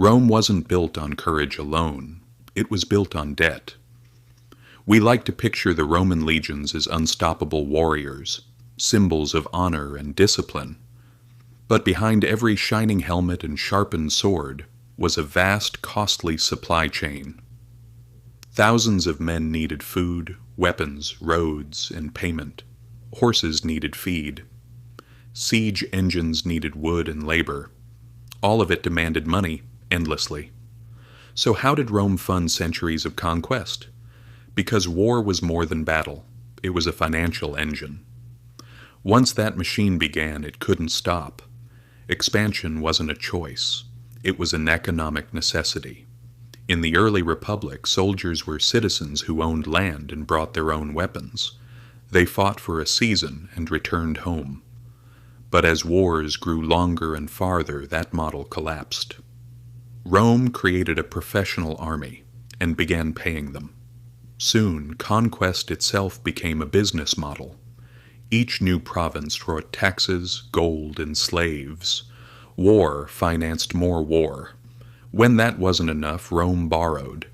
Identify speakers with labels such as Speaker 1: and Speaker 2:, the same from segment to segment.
Speaker 1: Rome wasn't built on courage alone. It was built on debt. We like to picture the Roman legions as unstoppable warriors, symbols of honor and discipline. But behind every shining helmet and sharpened sword was a vast, costly supply chain. Thousands of men needed food, weapons, roads, and payment. Horses needed feed. Siege engines needed wood and labor. All of it demanded money, endlessly. So how did Rome fund centuries of conquest? Because war was more than battle. It was a financial engine. Once that machine began, it couldn't stop. Expansion wasn't a choice. It was an economic necessity. In the early republic, soldiers were citizens who owned land and brought their own weapons. They fought for a season and returned home. But as wars grew longer and farther, that model collapsed. Rome created a professional army and began paying them. Soon, conquest itself became a business model. Each new province brought taxes, gold, and slaves. War financed more war. When that wasn't enough, Rome borrowed.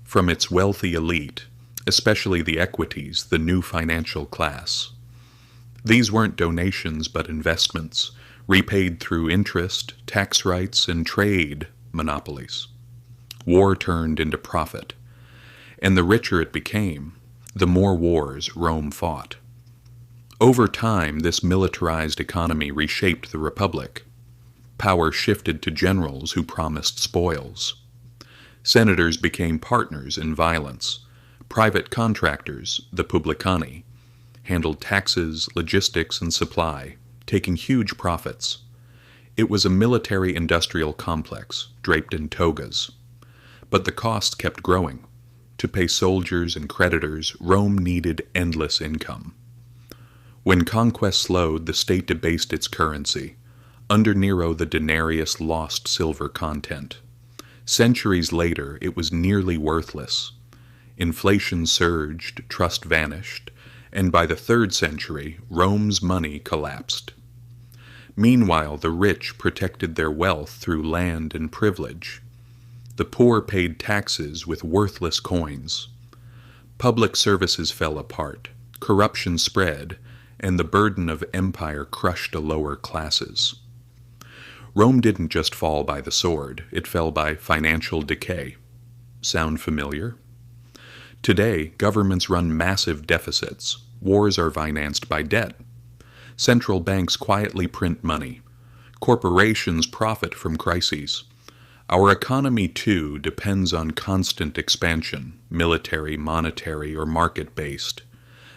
Speaker 1: From its wealthy elite, especially the equites, the new financial class. These weren't donations but investments, repaid through interest, tax rights, and trade monopolies. War turned into profit. And the richer it became, the more wars Rome fought. Over time, this militarized economy reshaped the republic. Power shifted to generals who promised spoils. Senators became partners in violence. Private contractors, the publicani, handled taxes, logistics, and supply, taking huge profits. It was a military-industrial complex, draped in togas. But the costs kept growing. To pay soldiers and creditors, Rome needed endless income. When conquest slowed, the state debased its currency. Under Nero, the denarius lost silver content. Centuries later, it was nearly worthless. Inflation surged, trust vanished, and by the 3rd century, Rome's money collapsed. Meanwhile, the rich protected their wealth through land and privilege. The poor paid taxes with worthless coins. Public services fell apart, corruption spread, and the burden of empire crushed the lower classes. Rome didn't just fall by the sword, it fell by financial decay. Sound familiar? Today, governments run massive deficits. Wars are financed by debt. Central banks quietly print money. Corporations profit from crises. Our economy, too, depends on constant expansion, military, monetary, or market-based.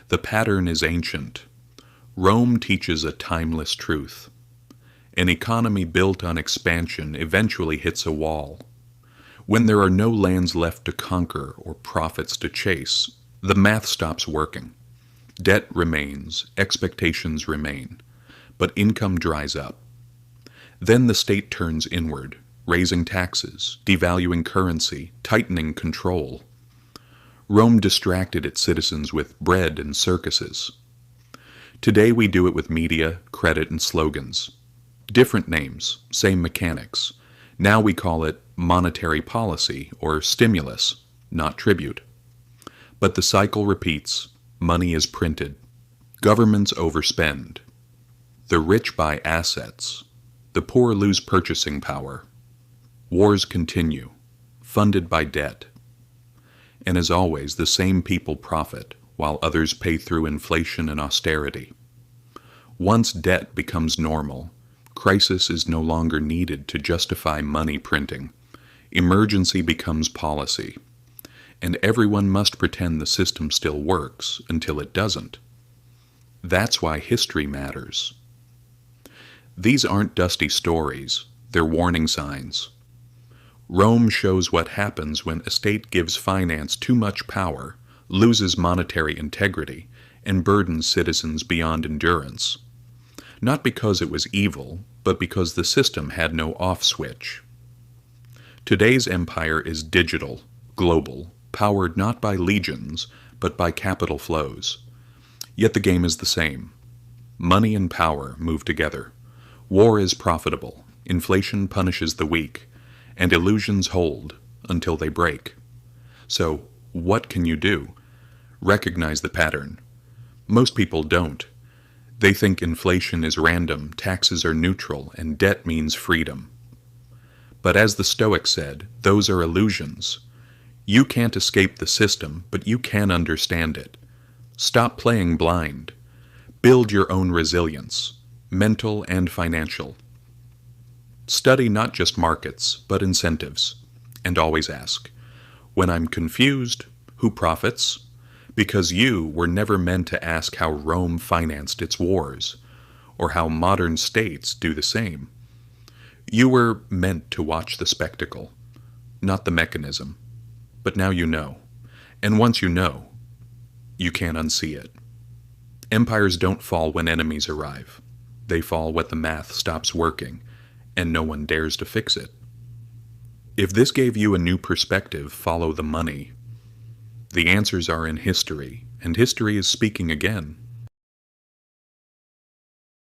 Speaker 1: The pattern is ancient. Rome teaches a timeless truth. An economy built on expansion eventually hits a wall. When there are no lands left to conquer or profits to chase, the math stops working. Debt remains, expectations remain, but income dries up. Then the state turns inward, raising taxes, devaluing currency, tightening control. Rome distracted its citizens with bread and circuses. Today we do it with media, credit, and slogans. Different names, same mechanics. Now we call it monetary policy or stimulus, not tribute. But the cycle repeats. Money is printed. Governments overspend. The rich buy assets. The poor lose purchasing power. Wars continue, funded by debt. And as always, the same people profit, while others pay through inflation and austerity. Once debt becomes normal, crisis is no longer needed to justify money printing. Emergency becomes policy. And everyone must pretend the system still works until it doesn't. That's why history matters. These aren't dusty stories, they're warning signs. Rome shows what happens when a state gives finance too much power, loses monetary integrity, and burdens citizens beyond endurance. Not because it was evil, but because the system had no off switch. Today's empire is digital, global, powered not by legions, but by capital flows. Yet the game is the same. Money and power move together. War is profitable. Inflation punishes the weak. and illusions hold until they break. So, what can you do? Recognize the pattern. Most people don't. They think inflation is random, taxes are neutral, and debt means freedom. But as the Stoics said, those are illusions. You can't escape the system, but you can understand it. Stop playing blind. Build your own resilience, mental and financial. Study not just markets, but incentives. And always ask, when I'm confused, who profits? Because you were never meant to ask how Rome financed its wars, or how modern states do the same. You were meant to watch the spectacle, not the mechanism. But now you know. And once you know, you can't unsee it. Empires don't fall when enemies arrive. They fall when the math stops working, and no one dares to fix it. If this gave you a new perspective, follow the money. The answers are in history, and history is speaking again.